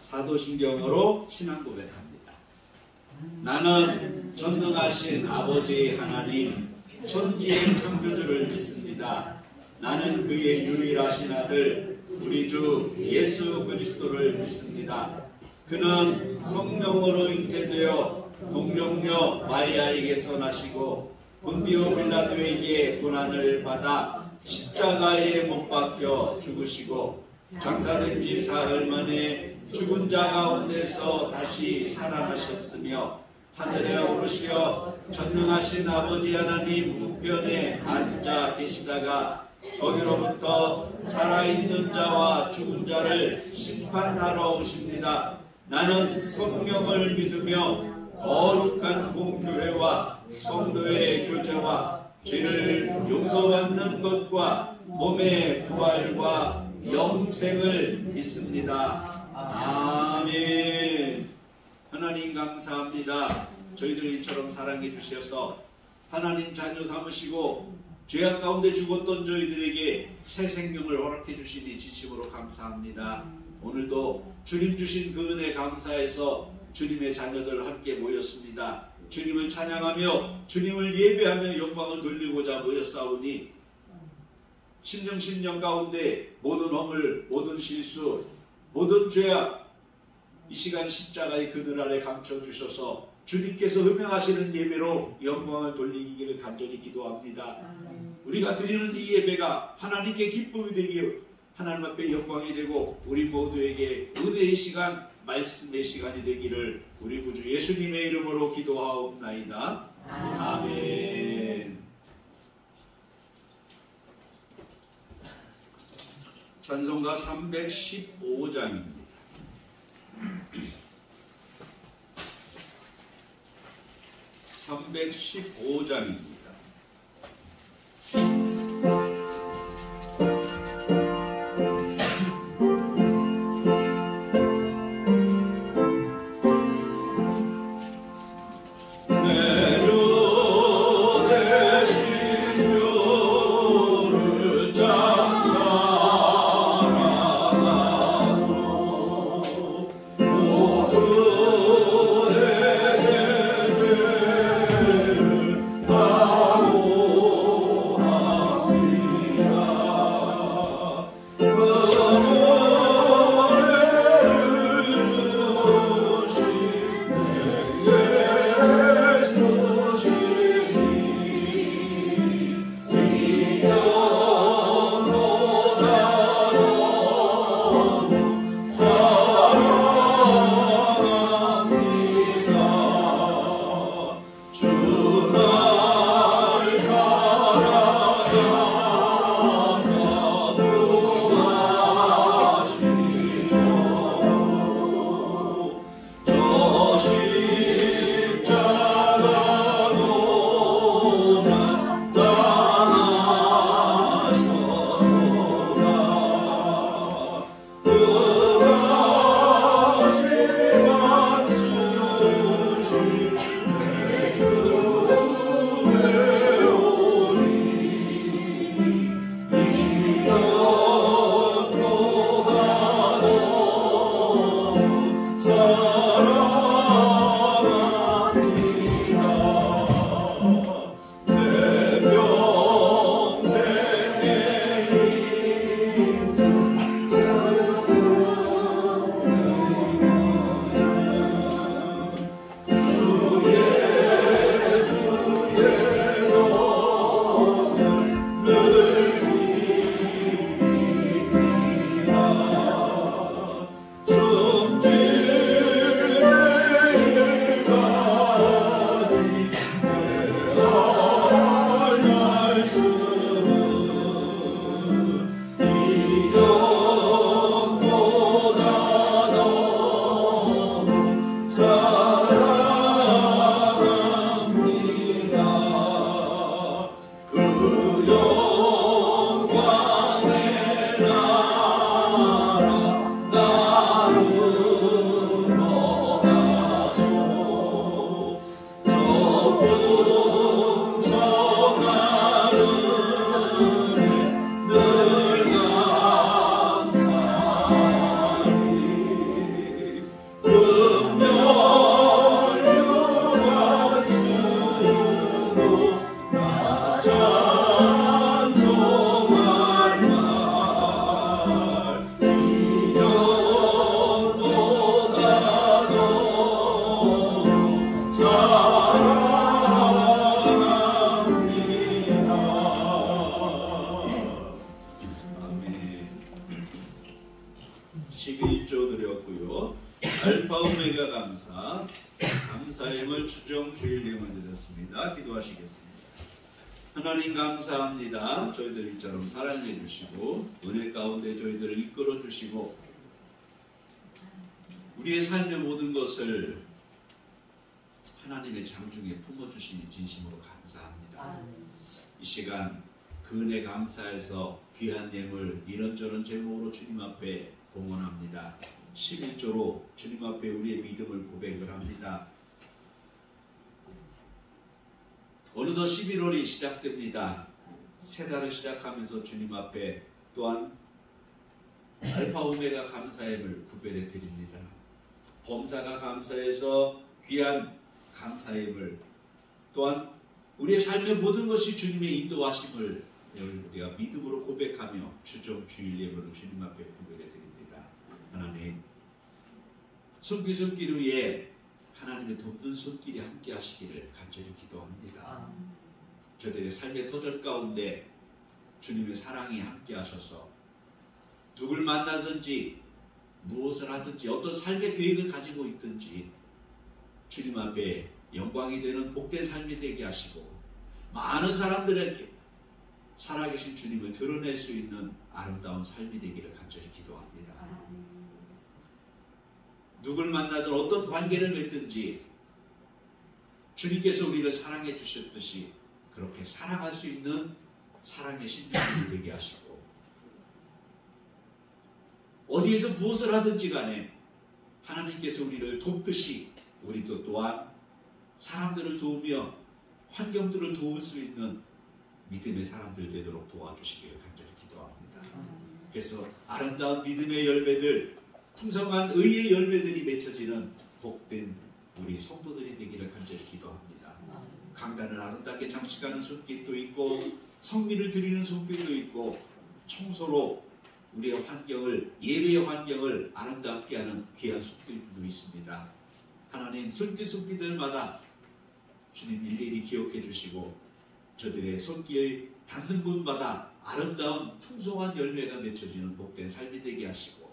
사도신경으로 신앙 고백합니다. 나는 전능하신 아버지 하나님 천지의 창조주를 믿습니다. 나는 그의 유일하신 아들 우리 주 예수 그리스도를 믿습니다. 그는 성령으로 잉태되어 동정녀 마리아에게서 나시고 본디오 빌라도에게 고난을 받아 십자가에 못 박혀 죽으시고 장사된 지 사흘 만에 죽은 자 가운데서 다시 살아나셨으며 하늘에 오르시어 전능하신 아버지 하나님 우편에 앉아 계시다가 거기로부터 살아있는 자와 죽은 자를 심판하러 오십니다. 나는 성령을 믿으며 거룩한 공교회와 성도의 교제와 죄를 용서받는 것과 몸의 부활과 영생을 믿습니다. 아멘. 하나님 감사합니다. 저희들 이처럼 사랑해 주셔서 하나님 자녀 삼으시고 죄악 가운데 죽었던 저희들에게 새 생명을 허락해 주시니 진심으로 감사합니다. 오늘도 주님 주신 그 은혜 감사해서 주님의 자녀들 함께 모였습니다. 주님을 찬양하며 주님을 예배하며 영광을 돌리고자 모였사오니 심령 가운데 모든 허물, 모든 실수, 모든 죄악 이 시간 십자가의 그늘 아래 감춰주셔서 주님께서 음행하시는 예배로 영광을 돌리기를 간절히 기도합니다. 우리가 드리는 이 예배가 하나님께 기쁨이 되기를 하나님 앞에 영광이 되고 우리 모두에게 은혜의 시간, 말씀의 시간이 되기를 우리 구주 예수님의 이름으로 기도하옵나이다. 아멘. 찬송가 315장입니다. 315장입니다. Oh 1조 드렸고요. 알파 오메가 감사, 감사임을 추정 주일님을 드렸습니다. 기도하시겠습니다. 하나님 감사합니다. 저희들 이처럼 사랑해 주시고 은혜 가운데 저희들을 이끌어 주시고 우리의 삶의 모든 것을 하나님의 장중에 품어주시니 진심으로 감사합니다. 이 시간 그 은혜 감사해서 귀한 예물 이런저런 제목으로 주님 앞에 봉헌합니다. 11조로 주님 앞에 우리의 믿음을 고백을 합니다. 어느덧 11월이 시작됩니다. 새 달을 시작하면서 주님 앞에 또한 알파 오메가 감사임을 구별해 드립니다. 범사가 감사해서 귀한 감사임을 또한 우리의 삶의 모든 것이 주님의 인도하심을 우리가 믿음으로 고백하며 주정 주일 예물로 주님 앞에 구별해 드립니다. 하나님 손길 위에 하나님의 돕는 손길이 함께 하시기를 간절히 기도합니다. 저들의 삶의 터전 가운데 주님의 사랑이 함께 하셔서 누굴 만나든지 무엇을 하든지 어떤 삶의 계획을 가지고 있든지 주님 앞에 영광이 되는 복된 삶이 되게 하시고 많은 사람들에게 살아계신 주님을 드러낼 수 있는 아름다운 삶이 되기를 간절히 기도합니다. 누굴 만나든 어떤 관계를 맺든지 주님께서 우리를 사랑해 주셨듯이 그렇게 사랑할 수 있는 사랑의 신령이 되게 하시고 어디에서 무엇을 하든지 간에 하나님께서 우리를 돕듯이 우리도 또한 사람들을 도우며 환경들을 도울 수 있는 믿음의 사람들 되도록 도와주시기를 간절히 기도합니다. 그래서 아름다운 믿음의 열매들, 풍성한 의의 열매들이 맺혀지는 복된 우리 성도들이 되기를 간절히 기도합니다. 강단을 아름답게 장식하는 손길도 있고 성미를 드리는 손길도 있고 청소로 우리의 환경을 예배의 환경을 아름답게 하는 귀한 손길들도 있습니다. 하나님 손길들마다 주님 일일이 기억해 주시고 저들의 손길 닿는 곳마다 아름다운 풍성한 열매가 맺혀지는 복된 삶이 되게 하시고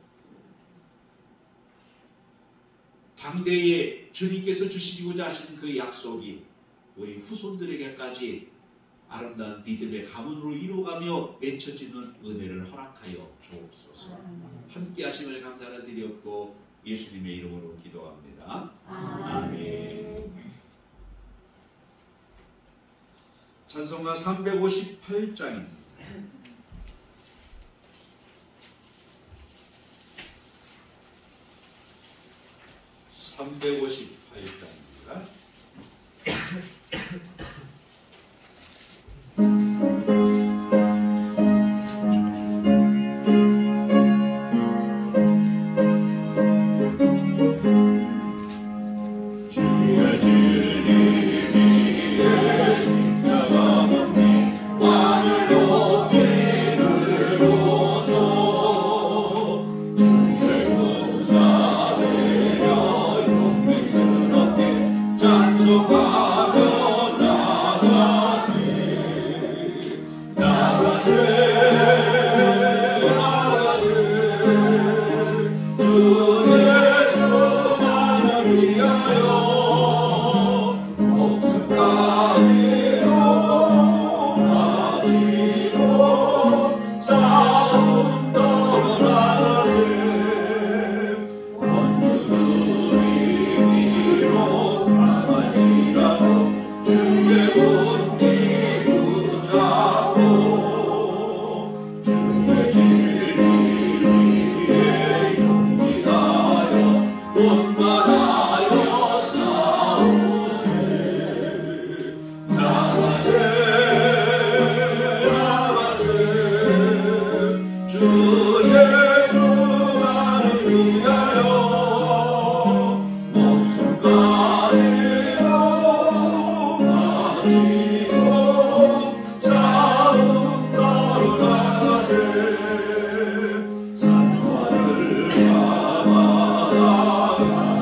당대에 주님께서 주시고자 하신 그 약속이 우리 후손들에게까지 아름다운 믿음의 가문으로 이루어가며 맺혀지는 은혜를 허락하여 주옵소서. 함께 하심을 감사를 드렸고 예수님의 이름으로 기도합니다. 아멘. 찬송가 358장입니다. 358장입니다. 산과를 감아라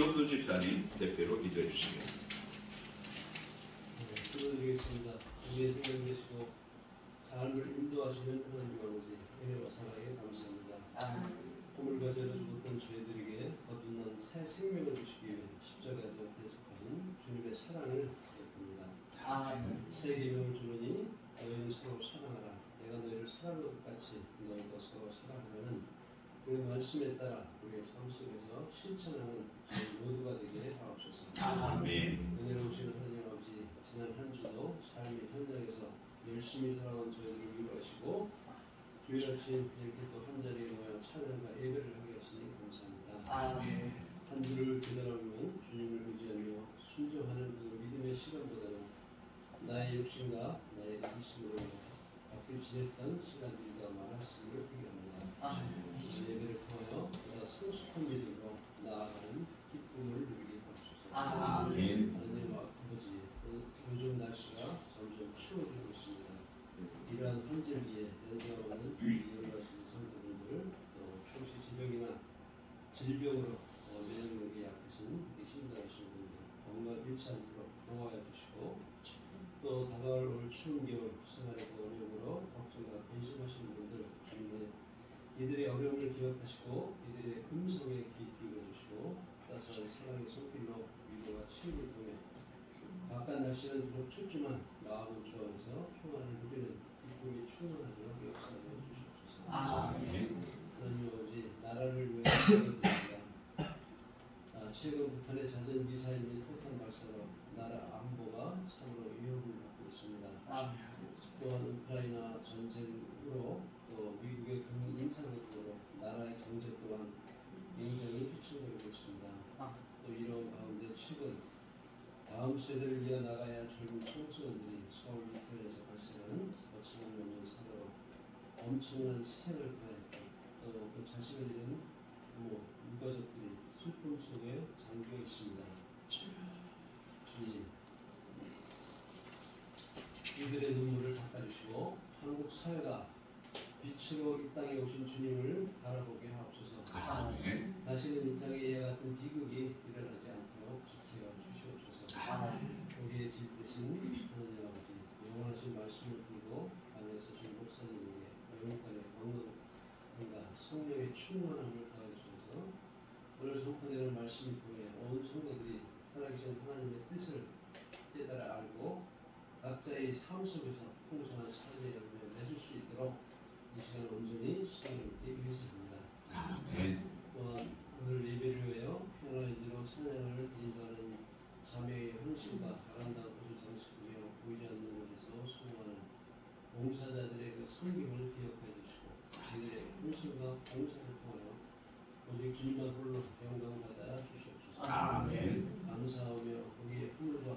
김경수 집사님 대표로 기도해 주시겠습니다. 기도드리겠습니다. 우리의 생명 되시고 삶을 인도하시는 하나님 아버지 은혜와 사랑에 감사합니다. 꿈을 가져다 죽었던 저희들에게 거듭난 새 생명을 주시기 위해 십자가에서 대속하신 주님의 사랑을 베풉니다. 새 계명을 주노니 너희는 서로 사랑하라. 내가 너희를 사랑한 것 같이 너희도 서로 사랑하라는 그 말씀에 따라 우리의 삶 속에서 실천하는 저희 모두가 되게 하옵소서. 아멘. 은혜로우신 하나님 아버지, 지난 한 주도 삶의 현장에서 열심히 살아온 저희들을 위로하시고 주일 아침 이렇게 또 한자리에 모여 찬양과 예배를 하게 하시니 감사합니다. 한 주를 되돌아보면 주님을 의지하며 순종하는 그 믿음의 시간보다는 나의 욕심과 나의 이기심으로 바뀌어 지냈던 시간들이 더 많았음을 회개합니다. 예배를 통하여 보다 성숙한 믿음으로 나아가는 기쁨을 누리게 하옵소서. 아멘. 하나님 아버지, 요즘 날씨가 점점 추워지고 있습니다. 이러한 환절기에 연세하는 연로하신 성도분들, 또 평시 질병으로 면역력이 약하신 힘들어하시는 분들 건강 잃지 않도록 보호하여 주시고, 또 다가올 올 추운 겨울 생활의 어려움으로 걱정과 근심하시는 분들 주님의 이들의 어려움을 기억하시고 이들의 음성에 귀 기울여 주시고 따스한 사랑의 손길로 위로와 치유를 통해 바깥 날씨는 비록 춥지만 마음은 좋아해서 평안을 누리는 기쁨이 충만하도록 역사하여 주시옵소서. 하나님 아버지, 나라를 위해 기도드립니다. 최근 북한의 잦은 미사일 및 포탄 발사로 나라 안보가 참으로 위협을 받고 있습니다. 또한 우크라이나 전쟁으로 또 미국의 금리 인상 등으로 나라의 경제 또한 굉장히 휘청거리고 있습니다. 또 이런 가운데 최근 다음 세대를 이어나가야 할 젊은 청소년들이 서울 이태원에서 발생하는 거침없는 넘는 사고로 엄청난 희생을 가했고 또 그 자식을 잃은 부모, 유가족들이 슬픔 속에 잠겨 있습니다. 주님, 이들의 눈물을 닦아주시고 한국 사회가 빛으로 이 땅에 오신 주님을 바라보게 하옵소서. 다시는 이 땅에 이와 같은 비극이 일어나지 않도록 지켜 주시옵소서. 우리의 집 대신 하나님 아버지, 영원하신 말씀을 들고 안에 서신 목사님에게 영육간의 건강과 성령의 충만함을 더하여주셔서 오늘 선포되는 말씀을 통해 온 성도들이 살아계신 하나님의 뜻을 깨달아 알고 각자의 삶 속에서 풍성한 삶의 열매를 맺을 수 있도록 이 시간 온전히 시간을 위해서합니다. 또한 오늘 예배를 위하여 평안의로 찬양을 인도하는 자매의 헌신과 아름다운 옷을 장식하며 보이지 않는 곳에서 수고하는 봉사자들의 그 섬김을 기억해 주시고 그들의 헌신과 봉사를 통하여 오직 주님만 홀로 영광받아 주시옵소서. 감사하며 우리의 꿈과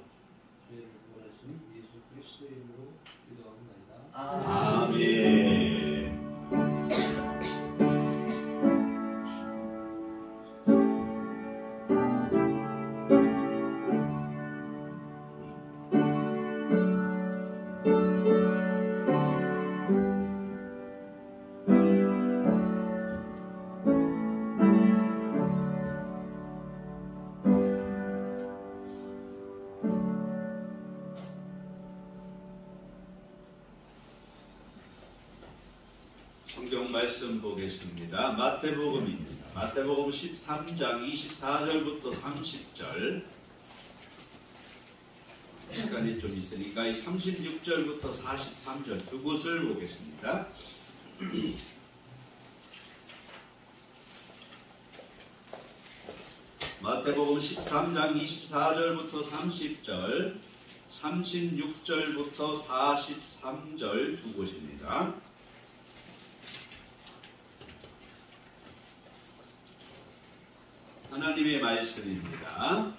죄를 구원하신 예수 그리스도의 이름으로 기도합니다. 아멘. 성경 말씀 보겠습니다. 마태복음입니다. 마태복음 13장 24절부터 30절, 시간이 좀 있으니까 36절부터 43절 두 곳을 보겠습니다. 마태복음 13장 24절부터 30절, 36절부터 43절 두 곳입니다. 하나님의 말씀입니다.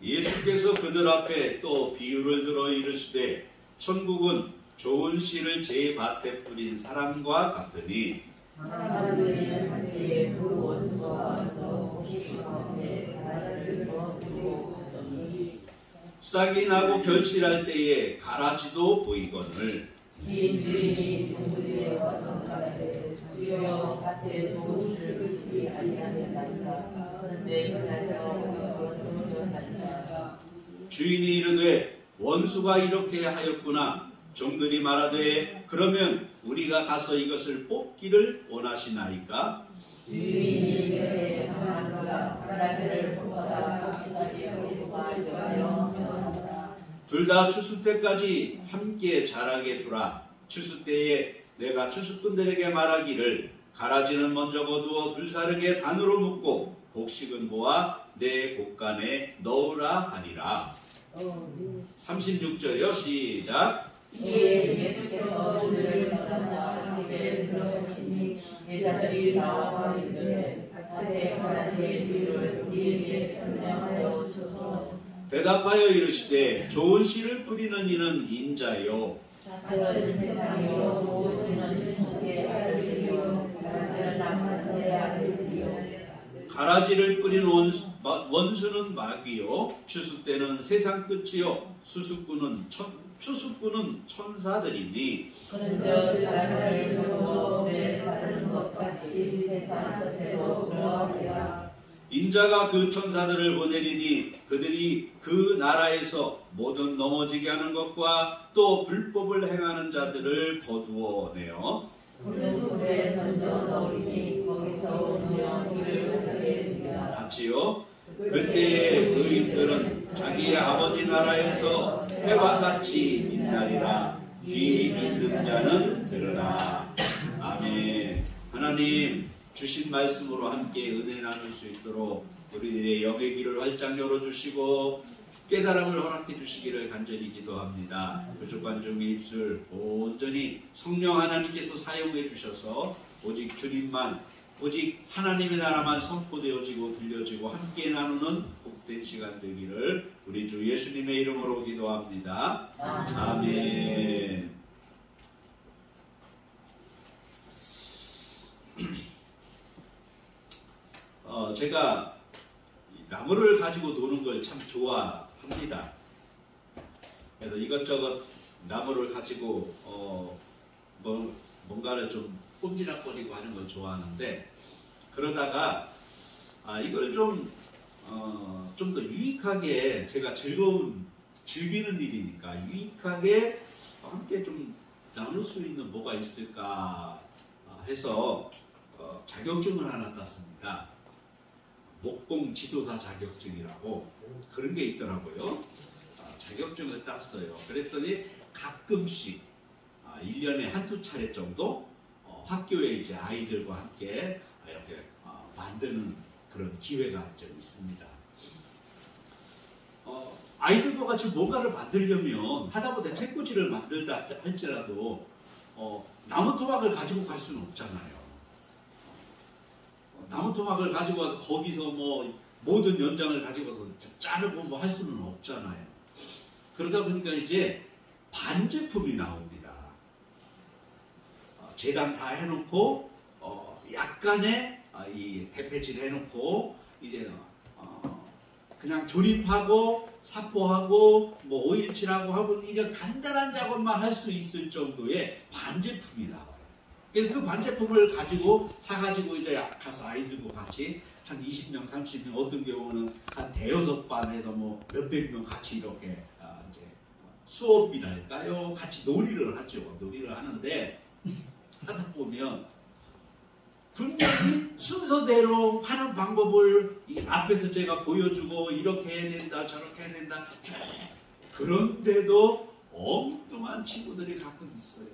예수께서 그들 앞에 또 비유를 들어 이르시되 천국은 좋은 씨를 제 밭에 뿌린 사람과 같으니 하나님의 자리에 그 원수가 와서 그 앞에 가라지를 뿌리고 싹이 나고 결실할 때에 가라지도 보이거늘 주인이 종들에게 와서 말하되 주여 밭에 좋은 것을 긁지 아니하였나이까. 그런데 그날자가 오셔서 숨어졌나이다. 주인이 이르되 원수가 이렇게 하였구나. 종들이 말하되 그러면 우리가 가서 이것을 뽑기를 원하시나이까? 주인이 이르되 하나님과 가라지를 뽑아라. 혹시까지 뽑아하려 하노라. 둘 다 추수 때까지 함께 자라게 두라. 추수 때에 내가 추수꾼들에게 말하기를 가라지는 먼저 거두어 불사르게 단으로 묶고 곡식은 모아 내 곡간에 넣으라 하리라. 36절이요. 시작. 이에 예수께서 그들을 떠나서 집에 들어가시니 제자들이 나와서 이르되 밭에 가라지의 비유를 우리에게 설명하여 주소서. 대답하여 이르시되 좋은 씨를 뿌리는 이는 인자요 밭은 세상이요 무엇이는 천국의 아들들이요 가라지는 남한의 아들들이요. 가라지를 뿌린 원수는 마귀요 추수 때는 세상 끝이요 추수꾼은 천사들이니 그런즉 가라지를 거두어 오래 사는 것 같이 세상 끝에도 그러하리라. 인자가 그 천사들을 보내리니 그들이 그 나라에서 모든 넘어지게 하는 것과 또 불법을 행하는 자들을 거두어내어 푸른 물에 던져 넣으리니 거기서 오며 이를 하게 되리라. 같이요. 그때의 의인들은 자기의 아버지 나라에서 해와 같이 빛나리라. 귀 있는 자는 들으라. 아멘. 하나님 주신 말씀으로 함께 은혜 나눌 수 있도록 우리들의 영의 길을 활짝 열어주시고 깨달음을 허락해 주시기를 간절히 기도합니다. 부족한 종의 입술 온전히 성령 하나님께서 사용해 주셔서 오직 주님만, 오직 하나님의 나라만 선포되어지고 들려지고 함께 나누는 복된 시간 되기를 우리 주 예수님의 이름으로 기도합니다. 아멘. 제가 나무를 가지고 노는 걸 참 좋아합니다. 그래서 이것저것 나무를 가지고 뭔가를 좀 꼼지락거리고 하는 걸 좋아하는데 그러다가 이걸 좀 더 유익하게 제가 즐기는 일이니까 유익하게 함께 좀 나눌 수 있는 뭐가 있을까 해서 자격증을 하나 땄습니다. 목공 지도사 자격증이라고 그런 게 있더라고요. 자격증을 땄어요. 그랬더니 가끔씩 1년에 한두 차례 정도 학교에 이제 아이들과 함께 이렇게 만드는 그런 기회가 좀 있습니다. 아이들과 같이 뭔가를 만들려면 하다못해 책꽂이를 만들다 할지라도 나무 토막을 가지고 갈 수는 없잖아요. 나무 토막을 가지고 와서 거기서 모든 연장을 가지고 와서 자르고 할 수는 없잖아요. 그러다 보니까 이제 반제품이 나옵니다. 재단 다 해놓고 약간의 이 대패질 해놓고 이제 그냥 조립하고 사포하고 오일칠하고 하고 이런 간단한 작업만 할 수 있을 정도의 반제품이 나와요. 그래서 그 반제품을 사가지고 이제 가서 아이들과 같이 한 20명, 30명, 어떤 경우는 한 대여섯 반 해서 몇백 명 같이 이렇게 이제 수업이랄까요? 같이 놀이를 하죠. 놀이를 하는데 하다 보면 분명히 순서대로 하는 방법을 이 앞에서 제가 보여주고 이렇게 해야 된다, 저렇게 해야 된다. 그런데도 엉뚱한 친구들이 가끔 있어요.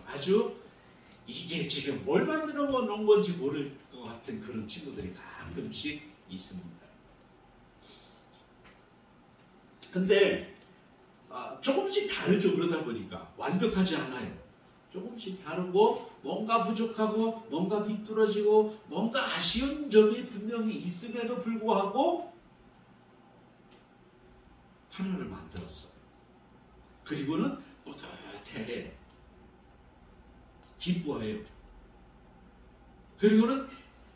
아주 이게 지금 뭘 만들어 놓은 건지 모를 것 같은 그런 친구들이 가끔씩 있습니다. 근데 조금씩 다르죠. 그러다 보니까 완벽하지 않아요. 조금씩 다르고 뭔가 부족하고 뭔가 비뚤어지고 뭔가 아쉬운 점이 분명히 있음에도 불구하고 하나를 만들었어요. 그리고는 뿌듯해. 기뻐해요. 그리고는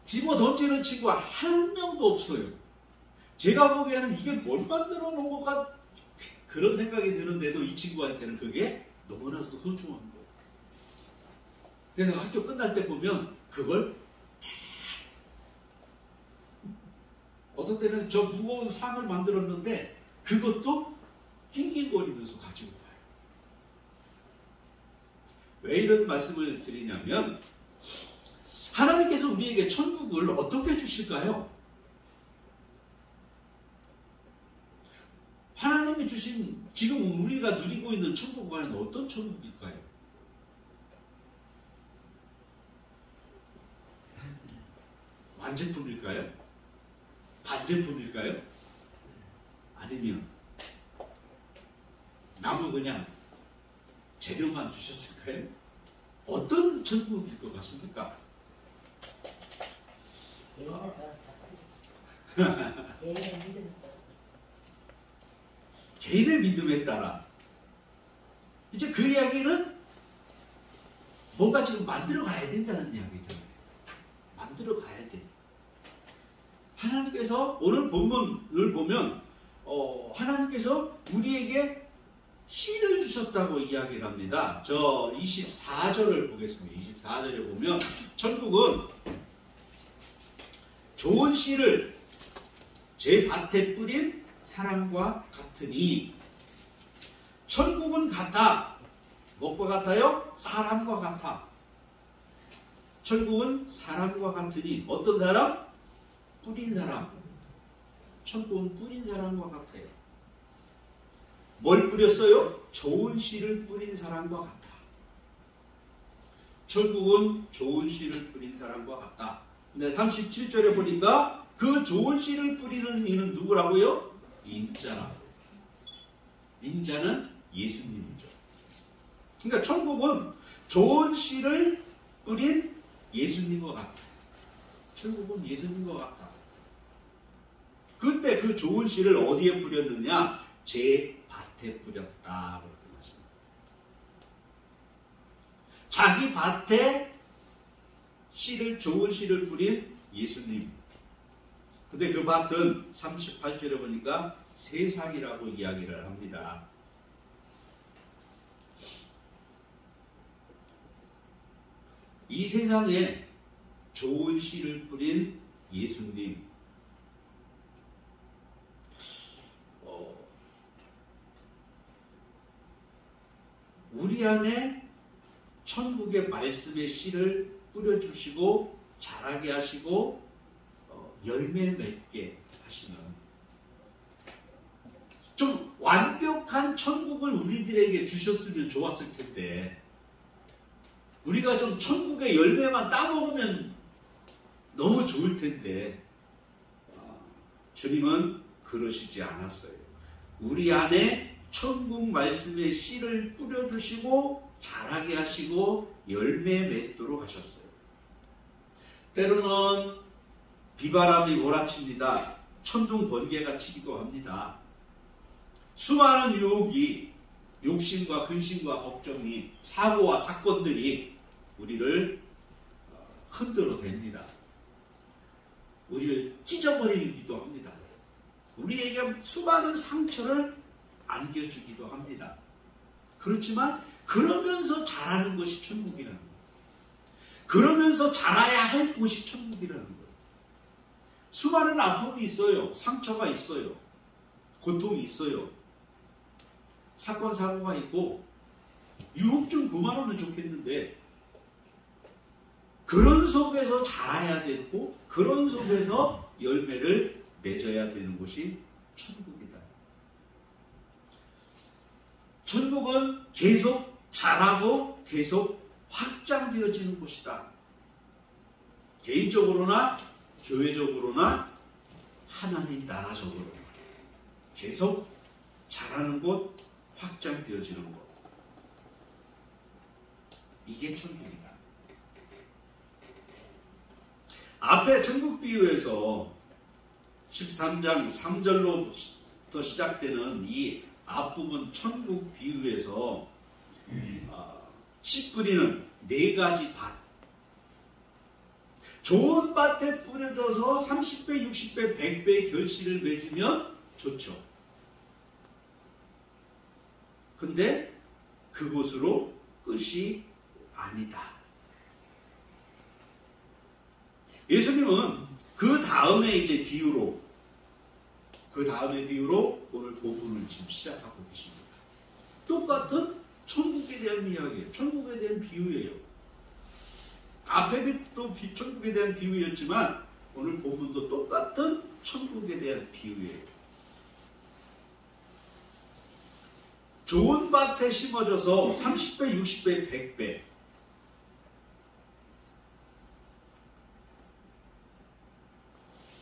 집어 던지는 친구가 한 명도 없어요. 제가 보기에는 이게 뭘 만들어 놓은 것까 그런 생각이 드는데도 이 친구한테는 그게 너무나도 소중한 거예요. 그래서 학교 끝날 때 보면 그걸 어떤 때는 저 무거운 상을 만들었는데 그것도 낑낑거리면서 가지고 가요. 왜 이런 말씀을 드리냐면 하나님께서 우리에게 천국을 어떻게 주실까요? 하나님이 주신 지금 우리가 누리고 있는 천국은 과연 어떤 천국일까요? 완제품일까요? 반제품일까요? 아니면 나무 그냥 재료만 주셨을까요? 어떤 천국일 것 같습니까? 개인의 믿음에 따라 이제 그 이야기는 뭔가 지금 만들어 가야 된다는 이야기죠. 만들어 가야 돼. 하나님께서 오늘 본문을 보면 하나님께서 우리에게 씨를 주셨다고 이야기를 합니다. 저 24절을 보겠습니다. 24절에 보면 천국은 좋은 씨를 제 밭에 뿌린 사람과 같으니 천국은 같아. 무엇과 같아요? 사람과 같아. 천국은 사람과 같으니 어떤 사람? 뿌린 사람. 천국은 뿌린 사람과 같아요. 뭘 뿌렸어요? 좋은 씨를 뿌린 사람과 같아. 천국은 좋은 씨를 뿌린 사람과 같다. 근데 37절에 보니까 그 좋은 씨를 뿌리는 이는 누구라고요? 인자라고. 인자는 예수님이죠. 그러니까 천국은 좋은 씨를 뿌린 예수님과 같아. 천국은 예수님과 같아. 그때 그 좋은 씨를 어디에 뿌렸느냐? 제 밭에 뿌렸다. 그렇게 말씀합니다. 자기 밭에 씨를, 좋은 씨를 뿌린 예수님. 근데 그 밭은 38절에 보니까 세상이라고 이야기를 합니다. 이 세상에 좋은 씨를 뿌린 예수님. 우리 안에 천국의 말씀의 씨를 뿌려주시고 자라게 하시고 열매 맺게 하시는 좀 완벽한 천국을 우리들에게 주셨으면 좋았을 텐데 우리가 좀 천국의 열매만 따먹으면 너무 좋을 텐데 주님은 그러시지 않았어요. 우리 안에 천국 말씀의 씨를 뿌려주시고 자라게 하시고 열매 맺도록 하셨어요. 때로는 비바람이 몰아칩니다. 천둥 번개가 치기도 합니다. 수많은 유혹이 욕심과 근심과 걱정이 사고와 사건들이 우리를 흔들어 댑니다. 우리를 찢어버리기도 합니다. 우리에게 수많은 상처를 안겨주기도 합니다. 그렇지만 그러면서 자라는 것이 천국이라는 거예요. 그러면서 자라야 할 곳이 천국이라는 거예요. 수많은 아픔이 있어요. 상처가 있어요. 고통이 있어요. 사건 사고가 있고 유혹 좀 그만하면 좋겠는데 그런 속에서 자라야 되고 그런 속에서 열매를 맺어야 되는 곳이 천국이다. 천국은 계속 자라고 계속 확장되어지는 곳이다. 개인적으로나 교회적으로나 하나님 나라적으로나 계속 자라는 곳, 확장되어지는 곳. 이게 천국이다. 앞에 천국 비유에서 13장 3절로부터 시작되는 이 앞부분 천국 비유에서 씨 뿌리는 4가지 밭. 좋은 밭에 뿌려져서 30배, 60배, 100배의 결실을 맺으면 좋죠. 근데 그곳으로 끝이 아니다. 예수님은 그 다음에 비유로 오늘 본문을 지금 시작하고 계십니다. 똑같은 천국에 대한 이야기예요. 천국에 대한 비유예요. 앞에도 천국에 대한 비유였지만 오늘 본문도 똑같은 천국에 대한 비유예요. 좋은 밭에 심어져서 30배, 60배, 100배.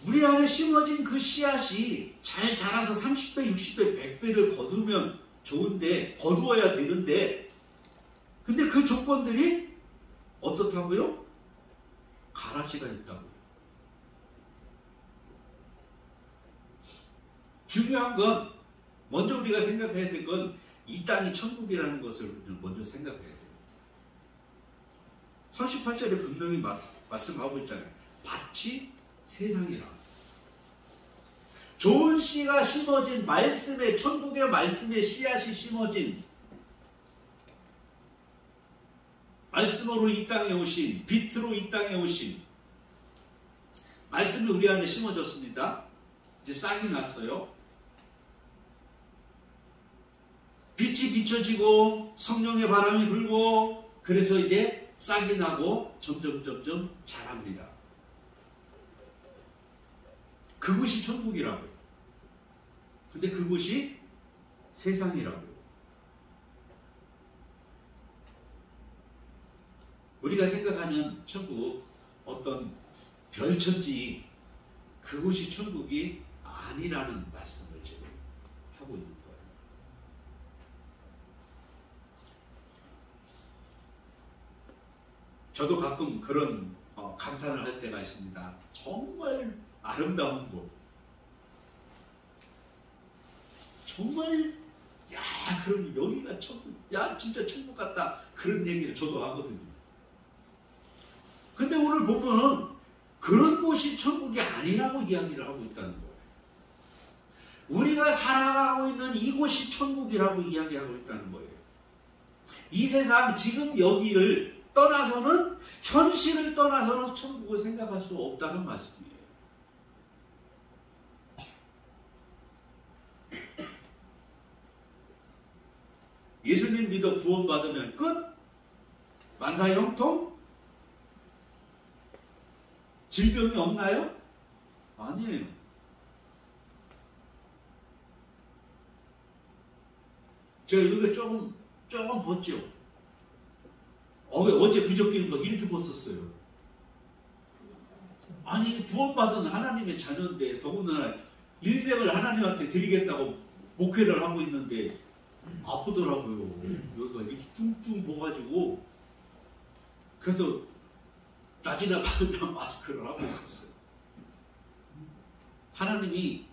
우리 안에 심어진 그 씨앗이 잘 자라서 30배, 60배, 100배를 거두면 좋은데, 거두어야 되는데, 근데 그 조건들이 어떻다고요? 가라지가 있다고요. 중요한 건, 먼저 우리가 생각해야 될 건 이 땅이 천국이라는 것을 먼저 생각해야 됩니다. 38절에 분명히 말씀하고 있잖아요. 밭이 세상이라. 좋은 씨가 심어진 말씀에, 천국의 말씀에 씨앗이 심어진, 말씀으로 이 땅에 오신, 빛으로 이 땅에 오신 말씀이 우리 안에 심어졌습니다. 이제 싹이 났어요. 빛이 비춰지고 성령의 바람이 불고 그래서 이제 싹이 나고 점점 자랍니다. 그곳이 천국이라고요. 근데 그곳이 세상이라고요. 우리가 생각하는 천국, 어떤 별천지, 그곳이 천국이 아니라는 말씀을 지금 하고 있는 거예요. 저도 가끔 그런 감탄을 할 때가 있습니다. 정말 아름다운 곳, 정말 야 그럼 여기가 천국, 야 진짜 천국 같다, 그런 얘기를 저도 하거든요. 근데 오늘 보면 그런 곳이 천국이 아니라고 이야기를 하고 있다는 거예요. 우리가 살아가고 있는 이곳이 천국이라고 이야기하고 있다는 거예요. 이 세상 지금 여기를 떠나서는, 현실을 떠나서는 천국을 생각할 수 없다는 말씀이에요. 예수님 믿어 구원받으면 끝? 만사형통? 질병이 없나요? 아니에요. 제가 이거 조금 벗죠. 어제 그저께는 막 이렇게 벗었어요. 아니 구원받은 하나님의 자녀인데, 더군다나 일생을 하나님한테 드리겠다고 목회를 하고 있는데 아프더라고요. 여기가 이렇게 뚱뚱 부어가지고. 그래서 낮이나 밤이나 마스크를 하고 있었어요. 하나님이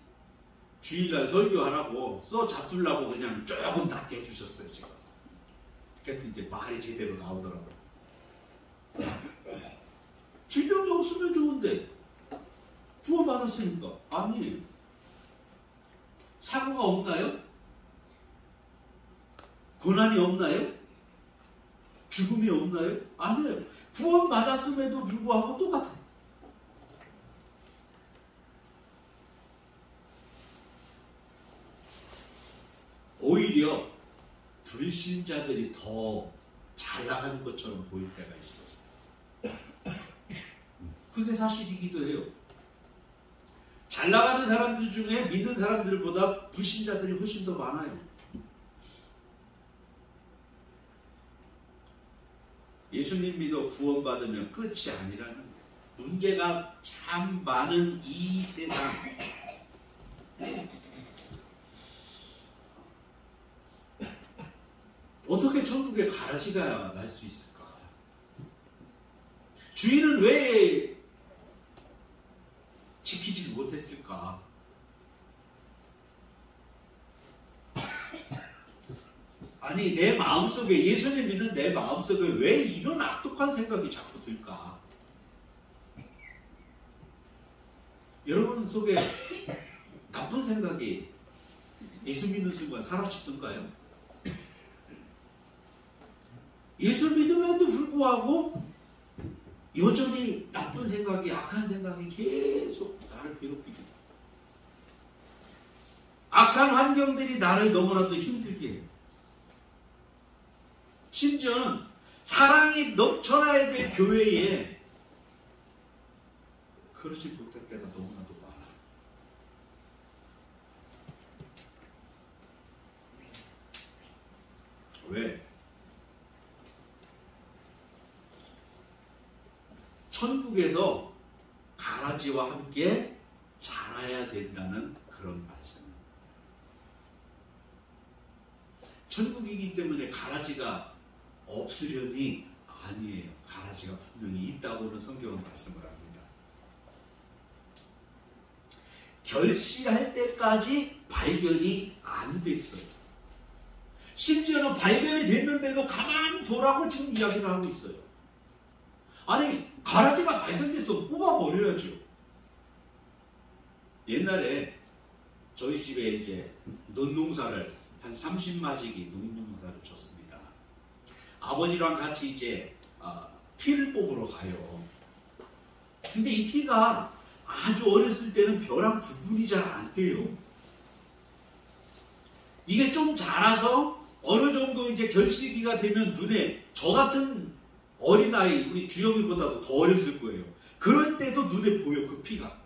주일날 설교하라고 잡수려고 그냥 조금 낫게 해주셨어요. 제가. 그래서 이제 말이 제대로 나오더라고요. 질병이 없으면 좋은데 구원받았으니까. 아니에요. 사고가 없나요? 고난이 없나요? 죽음이 없나요? 아니에요. 구원받았음에도 불구하고 똑같아요. 오히려 불신자들이 더 잘 나가는 것처럼 보일 때가 있어. 그게 사실이기도 해요. 잘 나가는 사람들 중에 믿는 사람들보다 불신자들이 훨씬 더 많아요. 예수님 믿어 구원받으면 끝이 아니라는, 문제가 참 많은 이 세상, 어떻게 천국에 가라지가 날 수 있을까? 주인은 왜 지키지 못했을까? 아니 내 마음속에, 예수님 믿는 내 마음속에 왜 이런 악독한 생각이 자꾸 들까? 여러분 속에 나쁜 생각이 예수 믿는 순간 사라지던가요? 예수 믿음에도 불구하고 여전히 나쁜 생각이, 악한 생각이 계속 나를 괴롭히게 돼. 악한 환경들이 나를 너무나도 힘들게 해요. 심지어는 사랑이 넘쳐나야 될 교회에 그러지 못할 때가 너무나도 많아요. 왜? 천국에서 가라지와 함께 자라야 된다는 그런 말씀입니다. 천국이기 때문에 가라지가 없으려니 아니에요. 가라지가 분명히 있다고는 성경은 말씀을 합니다. 결실할 때까지 발견이 안 됐어요. 심지어는 발견이 됐는데도 가만 두라고 지금 이야기를 하고 있어요. 아니, 가라지가 발견돼서 뽑아버려야죠. 옛날에 저희 집에 이제 논농사를 한 30마지기 논농사를 쳤습니다. 아버지랑 같이 이제 피를 뽑으러 가요. 근데 이 피가 아주 어렸을 때는 벼랑 구분이 잘 안 돼요. 이게 좀 자라서 어느 정도 이제 결실기가 되면 눈에, 저 같은 어린아이, 우리 주영이보다도 더 어렸을 거예요. 그럴 때도 눈에 보여, 그 피가.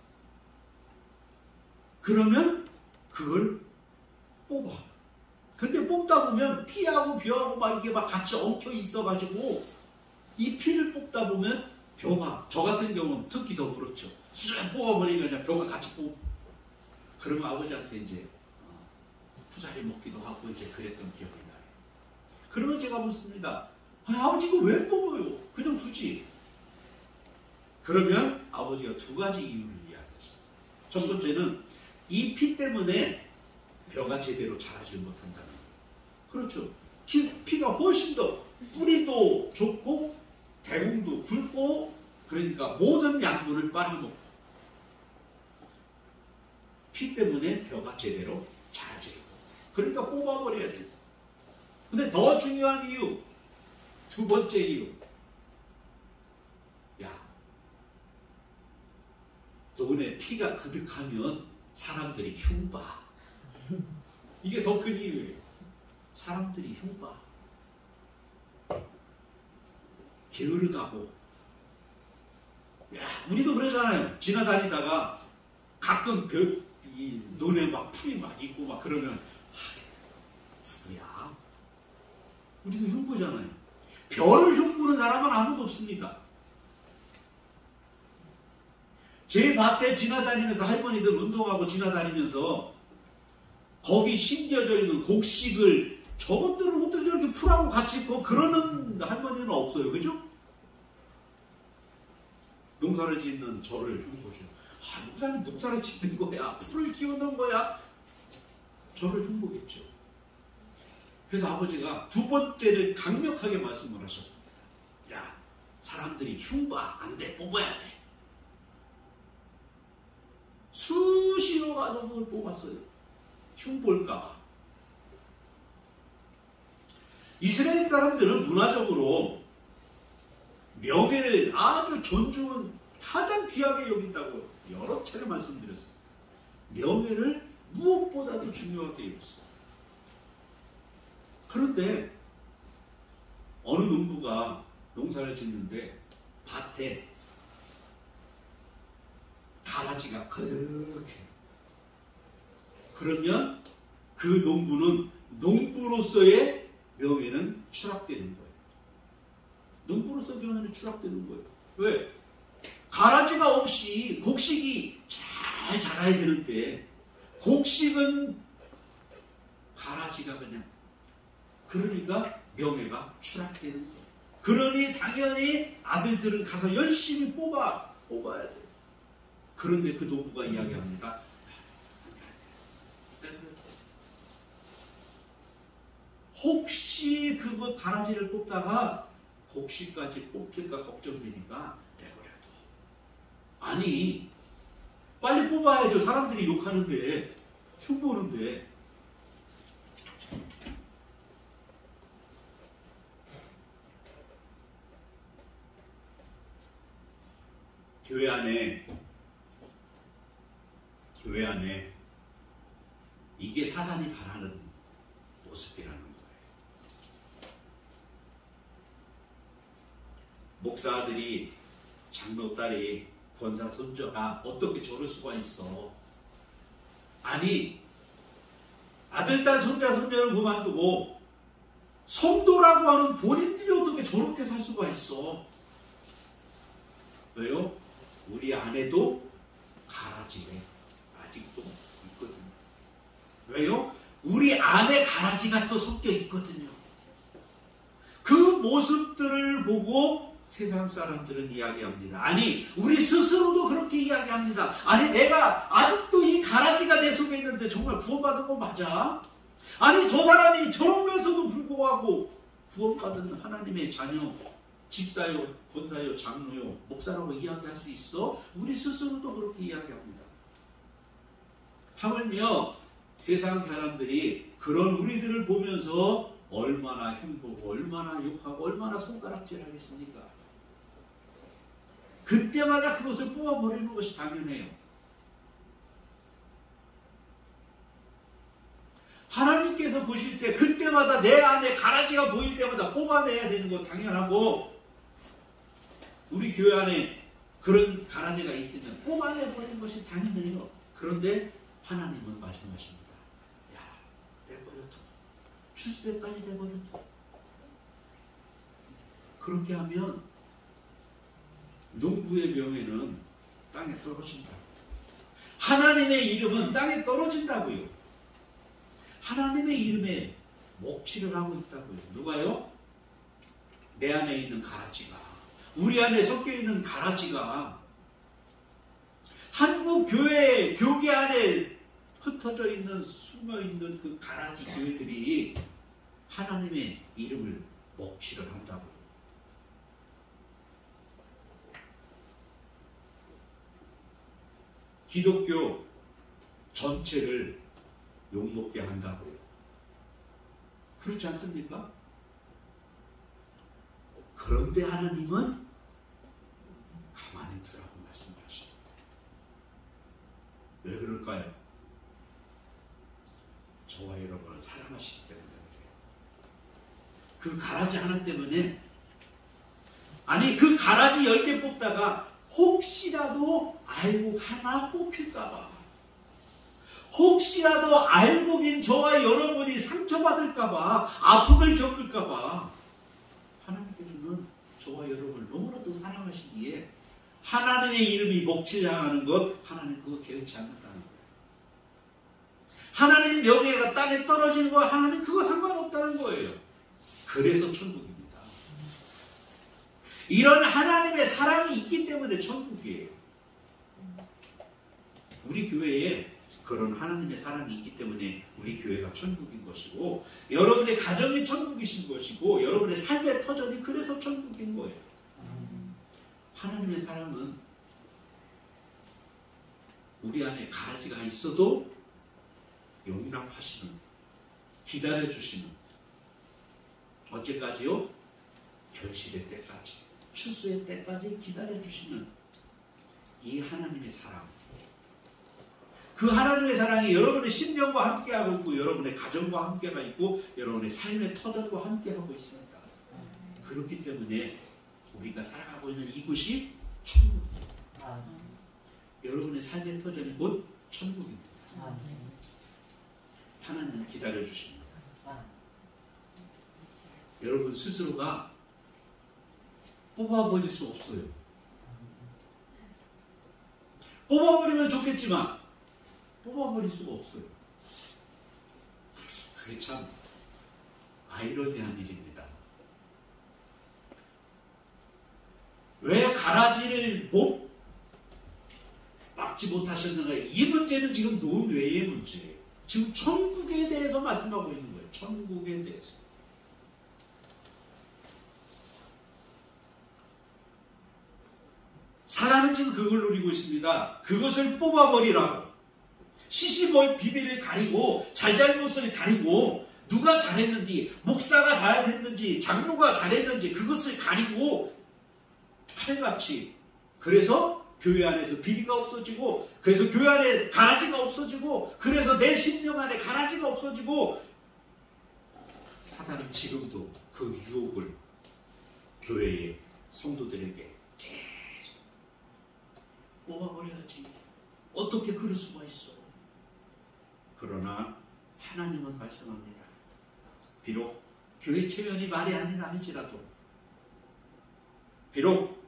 그러면 그걸 뽑아. 근데 뽑다 보면 피하고 벼하고 막 이게 막 같이 엉켜 있어가지고 이 피를 뽑다 보면 벼가, 저 같은 경우는 특히 더 그렇죠. 쑥 뽑아버리니까 그냥 벼가 같이 뽑. 그러면 아버지한테 이제 후자리 먹기도 하고 이제 그랬던 기억이 나요. 그러면 제가 묻습니다. 아니, 아버지 이거 왜 뽑아요? 그냥 두지. 그러면 아버지가 두 가지 이유를 이야기하셨어요. 첫 번째는 이 피 때문에 벼가 제대로 자라지 못한다는 거예요. 그렇죠. 피가 훨씬 더 뿌리도 좋고 대궁도 굵고, 그러니까 모든 양분을 빨아먹고, 피 때문에 벼가 제대로 자라지 못해요. 그러니까 뽑아버려야 된다. 근데 더 중요한 이유, 두 번째 이유. 야, 논에 피가 그득하면 사람들이 흉봐. 이게 더 큰 이유예요. 사람들이 흉봐. 게으르다고. 야, 우리도 그러잖아요. 지나다니다가 가끔 이 논에 막 풀이 막 있고 막 그러면 누구야? 우리도 흉보잖아요. 벼를 흉보는 사람은 아무도 없습니다. 제 밭에 지나다니면서 할머니들 운동하고 지나다니면서 거기 심겨져 있는 곡식을 저것들을 어떻게 저렇게 풀하고 같이 있고 그러는 할머니는 없어요. 그죠? 농사를 짓는 저를 흉보죠. 농사를 짓는 거야. 풀을 키우는 거야. 저를 흉보겠죠. 그래서 아버지가 두 번째를 강력하게 말씀을 하셨습니다. 야, 사람들이 흉봐. 안 돼. 뽑아야 돼. 수시로 가서 그걸 뽑았어요. 흉볼까봐. 이스라엘 사람들은 문화적으로 명예를 아주 존중은 가장 귀하게 여긴다고 여러 차례 말씀드렸습니다. 명예를 무엇보다도 중요하게 여겼어요. 그런데 어느 농부가 농사를 짓는데 밭에 가라지가 그득해. 그러면 그 농부는 농부로서의 명예는 추락되는 거예요. 농부로서의 명예는 추락되는 거예요. 왜? 가라지가 없이 곡식이 잘 자라야 되는데 곡식은 가라지가 그냥, 그러니까 명예가 추락되는 거예요. 그러니 당연히 아들들은 가서 열심히 뽑아야 돼요. 그런데 그 농부가 이야기합니다. 혹시 그거 가라지를 뽑다가 곡식까지 뽑힐까 걱정되니까 내버려둬. 아니, 빨리 뽑아야죠. 사람들이 욕하는데, 흉보는데. 교회 안에 이게 사단이 바라는 모습이라는 거예요. 목사들이, 장로딸이, 권사 손자가 어떻게 저럴 수가 있어? 아니, 아들, 딸, 손자, 손녀를 그만두고 성도라고 하는 본인들이 어떻게 저렇게 살 수가 있어? 왜요? 우리 안에도 가라지에 아직도 있거든요. 왜요? 우리 안에 가라지가 또 섞여 있거든요. 그 모습들을 보고 세상 사람들은 이야기합니다. 아니, 우리 스스로도 그렇게 이야기합니다. 아니, 내가 아직도 이 가라지가 내 속에 있는데 정말 구원받은 거 맞아? 아니, 저 사람이 저러면서도 불구하고 구원받은 하나님의 자녀, 집사요, 권사요, 장로요, 목사라고 이야기할 수 있어? 우리 스스로도 그렇게 이야기합니다. 하물며 세상 사람들이 그런 우리들을 보면서 얼마나 흉보고 얼마나 욕하고 얼마나 손가락질하겠습니까? 그때마다 그것을 뽑아버리는 것이 당연해요. 하나님께서 보실 때 그때마다 내 안에 가라지가 보일 때마다 뽑아내야 되는 건 당연하고, 우리 교회 안에 그런 가라지가 있으면 뽑아내버리는 것이 당연해요. 그런데 하나님은 말씀하십니다. 야, 내버려둬. 출세까지 내버려둬. 그렇게 하면 농부의 명예는 땅에 떨어진다. 하나님의 이름은 땅에 떨어진다고요. 하나님의 이름에 목취를 하고 있다고요. 누가요? 내 안에 있는 가라지가, 우리 안에 섞여 있는 가라지가 한국 교회 안에 흩어져 있는, 숨어 있는 그 가라지 교회들이 하나님의 이름을 목취를 한다고요. 기독교 전체를 욕먹게 한다고요. 그렇지 않습니까? 그런데 하나님은 가만히 두라고 말씀하십니다. 왜 그럴까요? 저와 여러분을 사랑하시기 때문에 그래요. 그 가라지 하나 때문에, 아니 그 가라지 10개 뽑다가 혹시라도 알곡 하나 뽑힐까봐, 혹시라도 알곡인 저와 여러분이 상처받을까봐, 아픔을 겪을까봐 하나님께서는 저와 여러분을 너무나도 사랑하시기에 하나님의 이름이 목취하는 것, 하나님 그거 개의치 않는다는 거예요. 하나님 명예가 땅에 떨어지는 거, 하나님 그거 상관없다는 거예요. 그래서 천국입니다. 이런 하나님의 사랑이 있기 때문에 천국이에요. 우리 교회에 그런 하나님의 사랑이 있기 때문에 우리 교회가 천국인 것이고, 여러분의 가정이 천국이신 것이고, 여러분의 삶의 터전이 그래서 천국인 거예요. 하나님의 사랑은 우리 안에 가라지가 있어도 용납하시는, 기다려주시는, 언제까지요? 결실의 때까지, 추수의 때까지 기다려주시는 이 하나님의 사랑, 그 하나님의 사랑이 여러분의 심령과 함께하고 있고, 여러분의 가정과 함께가 있고, 여러분의 삶의 터전과 함께하고 있습니다. 그렇기 때문에 우리가 살아가고 있는 이곳이 천국입니다. 여러분의 삶의 터전이 곧 천국입니다. 하나님은 기다려주십니다. 여러분 스스로가 뽑아버릴 수 없어요. 뽑아버리면 좋겠지만 뽑아버릴 수가 없어요. 그게 참 아이러니한 일입니다. 왜 가라지를 막지 못하셨는가? 이 문제는 지금 논외의 문제예요. 지금 천국에 대해서 말씀하고 있는 거예요. 천국에 대해서. 사람은 지금 그걸 노리고 있습니다. 그것을 뽑아버리라고. 시시몰 비밀을 가리고, 잘잘못을 가리고, 누가 잘했는지, 목사가 잘했는지, 장로가 잘했는지 그것을 가리고 칼같이, 그래서 교회 안에서 비리가 없어지고, 그래서 교회 안에 가라지가 없어지고, 그래서 내 심령 안에 가라지가 없어지고, 사단은 지금도 그 유혹을 교회의 성도들에게 계속 뽑아버려야지. 어떻게 그럴 수가 있어. 그러나 하나님은 말씀합니다. 비록 교회 체면이 말이 아니라 할지라도, 비록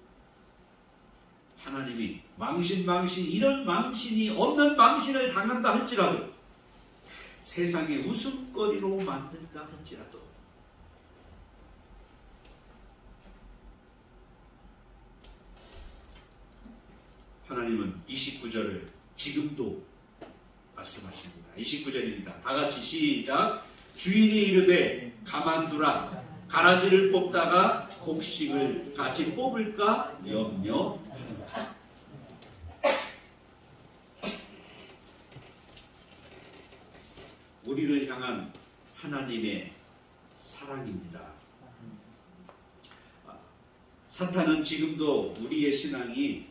하나님이 망신 이런 망신이 없는 망신을 당한다 할지라도, 세상의 웃음거리로 만든다 할지라도, 하나님은 29절을 지금도 말씀하십니다. 29절입니다. 다 같이 시작. 주인이 이르되 가만두라. 가라지를 뽑다가 곡식을 같이 뽑을까 염려한다. 우리를 향한 하나님의 사랑입니다. 사탄은 지금도 우리의 신앙이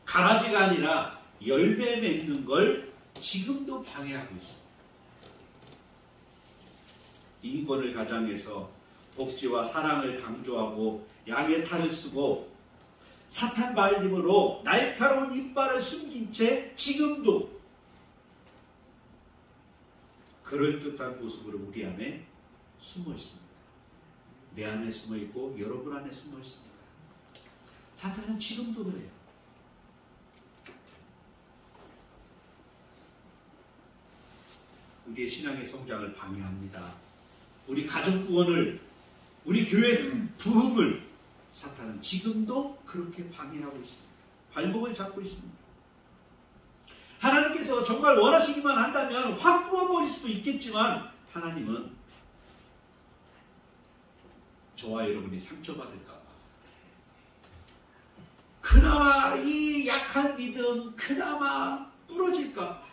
가라지가 아니라 열매 맺는 걸 지금도 방해하고 있습니다. 인권을 가장해서 복지와 사랑을 강조하고 양의 탈을 쓰고 사탄 말림으로 날카로운 이빨을 숨긴 채 지금도 그럴듯한 모습으로 우리 안에 숨어 있습니다. 내 안에 숨어 있고 여러분 안에 숨어 있습니다. 사탄은 지금도 그래요. 우리의 신앙의 성장을 방해합니다. 우리 가족 구원을, 우리 교회 부흥을 사탄은 지금도 그렇게 방해하고 있습니다. 발목을 잡고 있습니다. 하나님께서 정말 원하시기만 한다면 확 부어버릴 수도 있겠지만, 하나님은 저와 여러분이 상처받을까봐, 그나마 이 약한 믿음 그나마 부러질까봐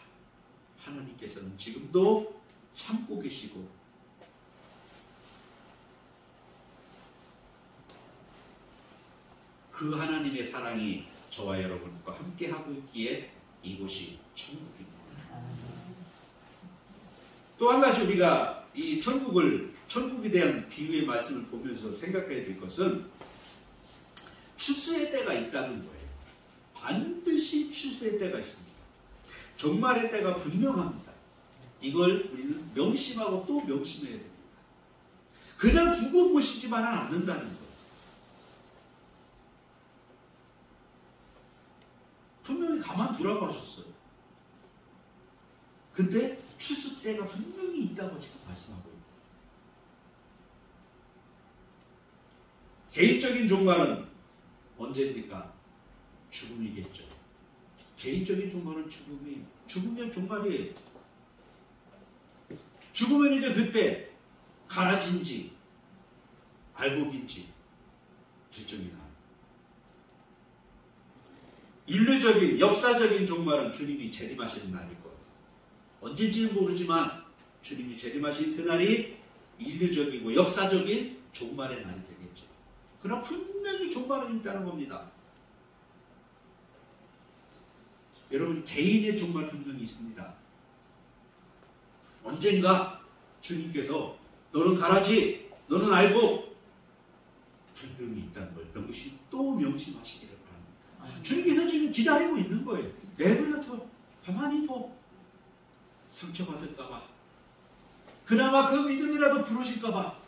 하나님께서는 지금도 참고 계시고, 그 하나님의 사랑이 저와 여러분과 함께하고 있기에 이곳이 천국입니다. 또 한 가지 우리가 이 천국에 대한 비유의 말씀을 보면서 생각해야 될 것은 추수의 때가 있다는 거예요. 반드시 추수의 때가 있습니다. 종말의 때가 분명합니다. 이걸 우리는 명심하고 또 명심해야 됩니다. 그냥 두고 보시지만은 않는다는 거예요. 분명히 가만두라고 하셨어요. 근데 추수 때가 분명히 있다고 지금 말씀하고 있어요. 개인적인 종말은 언제입니까? 죽음이겠죠. 개인적인 종말은 죽으면 종말이에요. 죽으면 이제 그때 가라지인지 알곡인지 결정이 나요. 인류적인 역사적인 종말은 주님이 재림하시는 날일 거예요. 언제인지는 모르지만 주님이 재림하신 그날이 인류적이고 역사적인 종말의 날이 되겠죠. 그러나 분명히 종말은 있다는 겁니다. 여러분, 개인의 종말 분명히 있습니다. 언젠가 주님께서 너는 가라지, 너는 알고 분명히 있다는 걸 또 명심하시기를 바랍니다. 주님께서 지금 기다리고 있는 거예요. 내버려둬, 가만히 둬. 상처받을까봐, 그나마 그 믿음이라도 부러질까봐.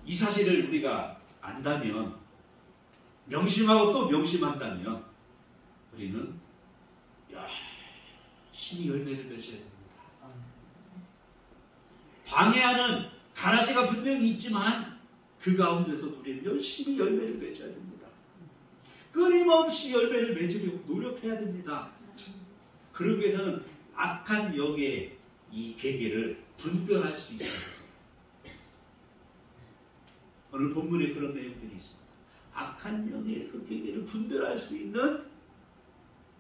이 사실을 우리가 안다면, 명심하고 또 명심한다면 우리는 열심히 열매를 맺어야 됩니다. 방해하는 가라지가 분명히 있지만 그 가운데서 우리는 열심히 열매를 맺어야 됩니다. 끊임없이 열매를 맺으려고 노력해야 됩니다. 그러기 위해서는 악한 영의 이 괴계를 분별할 수 있어요. 오늘 본문에 그런 내용들이 있습니다. 악한 영의 그 괴계를 분별할 수 있는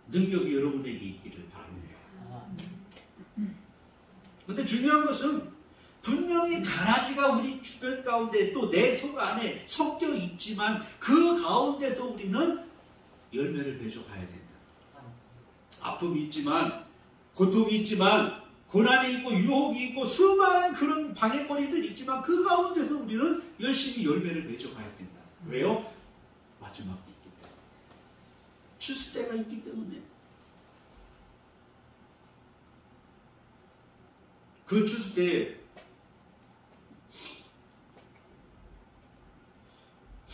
능력이 여러분에게 있기를 바랍니다. 그런데 중요한 것은 분명히 가라지가 우리 주변 가운데 또 내 속 안에 섞여 있지만 그 가운데서 우리는 열매를 맺어가야 된다. 아픔이 있지만, 고통이 있지만, 고난이 있고 유혹이 있고 수많은 그런 방해거리들이 있지만 그 가운데서 우리는 열심히 열매를 맺어가야 된다. 왜요? 마지막이 있기 때문에. 추수 때가 있기 때문에. 그 추수 때에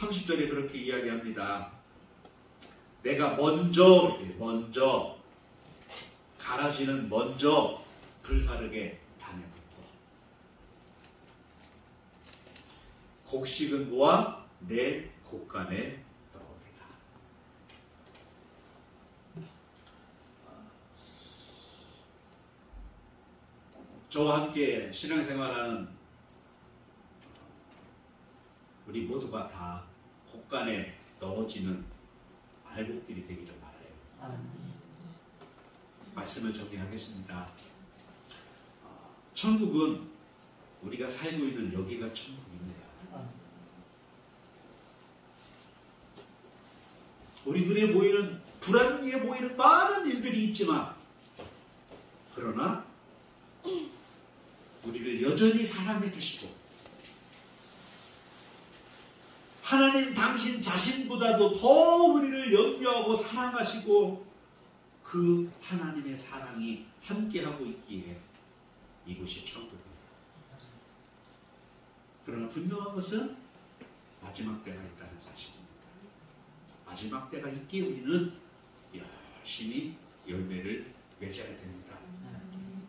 30절에 그렇게 이야기합니다. 내가 먼저 가라지는 먼저 불사르게 단에 붙고 곡식은 모아 내 곡간에 넣으리라. 저와 함께 신앙생활하는 우리 모두가 다 곡간에 넣어지는 알곡들이 되기를 바라요. 말씀을 정리하겠습니다. 천국은 우리가 살고 있는 여기가 천국입니다. 우리 눈에 보이는 불합리해 보이는 많은 일들이 있지만 그러나 우리를 여전히 사랑해 주시고 하나님 당신 자신보다도 더 우리를 염려하고 사랑하시고 그 하나님의 사랑이 함께하고 있기에 이곳이 천국이에요. 그러나 분명한 것은 마지막 때가 있다는 사실입니다. 마지막 때가 있기에 우리는 열심히 열매를 맺어야 됩니다.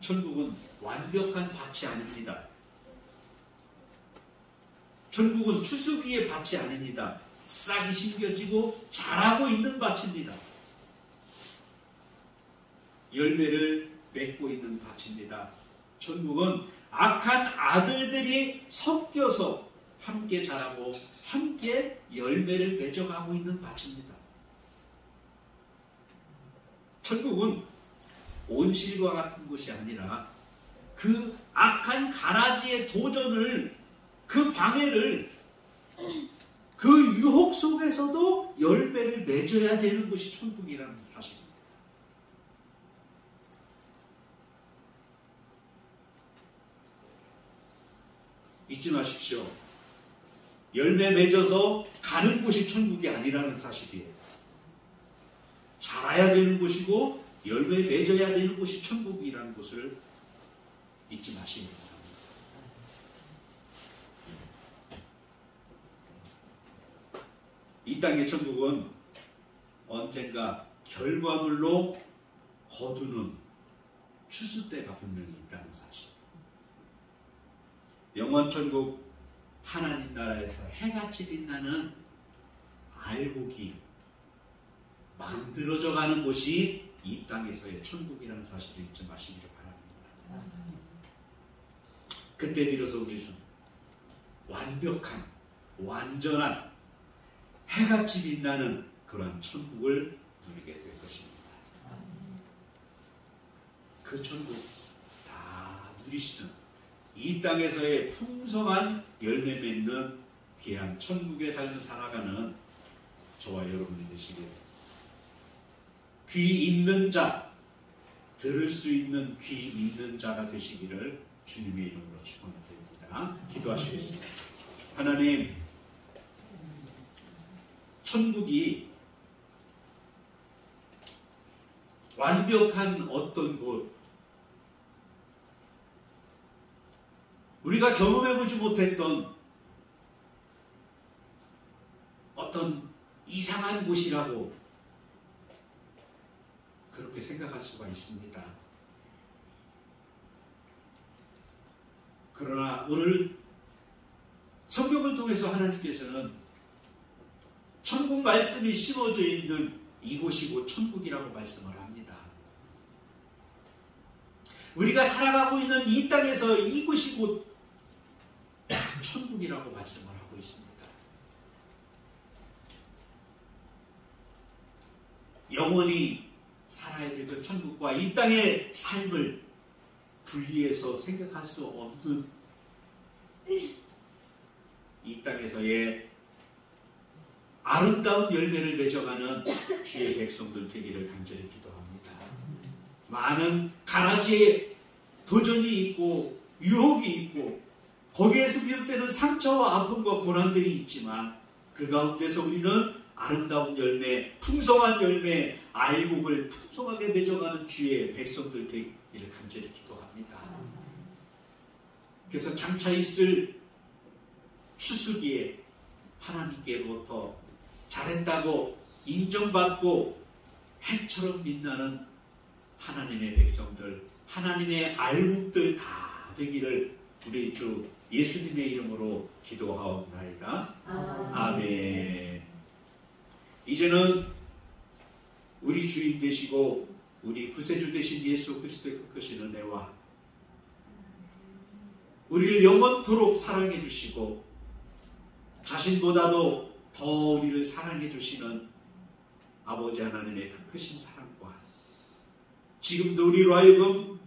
천국은 완벽한 밭이 아닙니다. 천국은 추수기의 밭이 아닙니다. 싹이 심겨지고 자라고 있는 밭입니다. 열매를 맺고 있는 밭입니다. 천국은 악한 아들들이 섞여서 함께 자라고 함께 열매를 맺어가고 있는 밭입니다. 천국은 온실과 같은 곳이 아니라 그 악한 가라지의 도전을, 그 방해를, 그 유혹 속에서도 열매를 맺어야 되는 것이 천국이라는 사실입니다. 잊지 마십시오. 열매 맺어서 가는 곳이 천국이 아니라는 사실이에요. 자라야 되는 곳이고 열매 맺어야 되는 곳이 천국이라는 것을 잊지 마시기 바랍니다. 이 땅의 천국은 언젠가 결과물로 거두는 추수 때가 분명히 있다는 사실. 영원천국 하나님 나라에서 해같이 빛나는 알곡이 만들어져 가는 곳이 이 땅에서의 천국이라는 사실을 잊지 마시기를 바랍니다. 그때 비로소 우리는 완벽한, 완전한, 해같이 빛나는 그러한 천국을 누리게 될 것입니다. 그 천국 다 누리시는 이 땅에서의 풍성한 열매 맺는 귀한 천국의 삶을 살아가는 저와 여러분이 되시기를, 귀 있는 자, 들을 수 있는 귀 있는 자가 되시기를 주님의 이름으로 축원드립니다. 기도하시겠습니다. 하나님, 천국이 완벽한 어떤 곳, 우리가 경험해보지 못했던 어떤 이상한 곳이라고 그렇게 생각할 수가 있습니다. 그러나 오늘 성경을 통해서 하나님께서는 천국 말씀이 심어져 있는 이곳이 곧 천국이라고 말씀을 합니다. 우리가 살아가고 있는 이 땅에서 이곳이 곧 천국이라고 말씀을 하고 있습니다. 영원히 살아야 될 그 천국과 이 땅의 삶을 분리해서 생각할 수 없는 이 땅에서의 아름다운 열매를 맺어가는 주의 백성들 되기를 간절히 기도합니다. 많은 가라지에 도전이 있고 유혹이 있고 거기에서 비롯되는 상처와 아픔과 고난들이 있지만 그 가운데서 우리는 아름다운 열매, 풍성한 열매, 알곡을 풍성하게 맺어가는 주의 백성들 되기를 간절히 기도합니다. 그래서 장차 있을 추수기에 하나님께로부터 잘했다고 인정받고 해처럼 빛나는 하나님의 백성들, 하나님의 알곡들 다 되기를 우리 주 예수님의 이름으로 기도하옵나이다. 아멘. 이제는 우리 주인 되시고 우리 구세주 되신 예수 그리스도의 그 크신 은혜와 우리를 영원토록 사랑해 주시고 자신보다도 더 우리를 사랑해 주시는 아버지 하나님의 그 크신 사랑과 지금도 우리로 하여금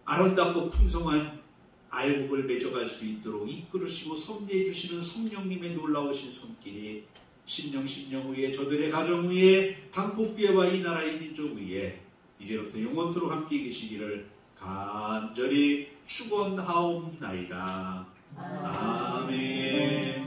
아름답고 풍성한 알곡을 맺어갈 수 있도록 이끌으시고 섭리해 주시는 성령님의 놀라우신 손길이 심령 위에 저들의 가정 위에 당복교회와 이 나라의 민족 위에 이제부터 영원토록 함께 계시기를 간절히 축원하옵나이다. 아멘.